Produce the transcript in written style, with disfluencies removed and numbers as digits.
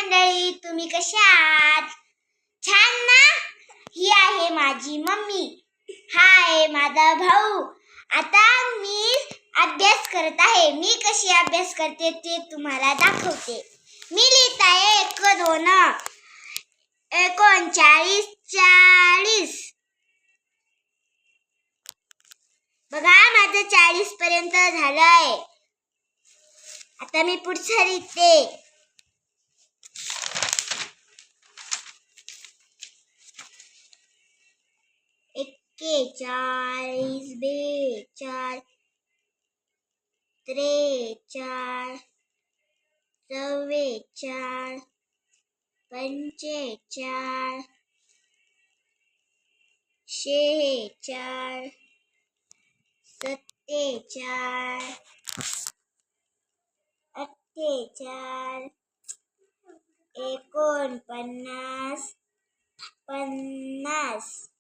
मंडळी, तुम्ही कशा आहात? छान ना? ही आहे माझी मम्मी, हा आहे माझा भाऊ. आता मी अभ्यास करत आहे. मी कशी अभ्यास करते ते तुम्हाला दाखवते. मी लिहित आहे 1 2 39 40. बघा, माझं 40 पर्यंत झालंय. आता मी पुढचं लिहिते. 41 42 43 44 45 46 47 48 49 50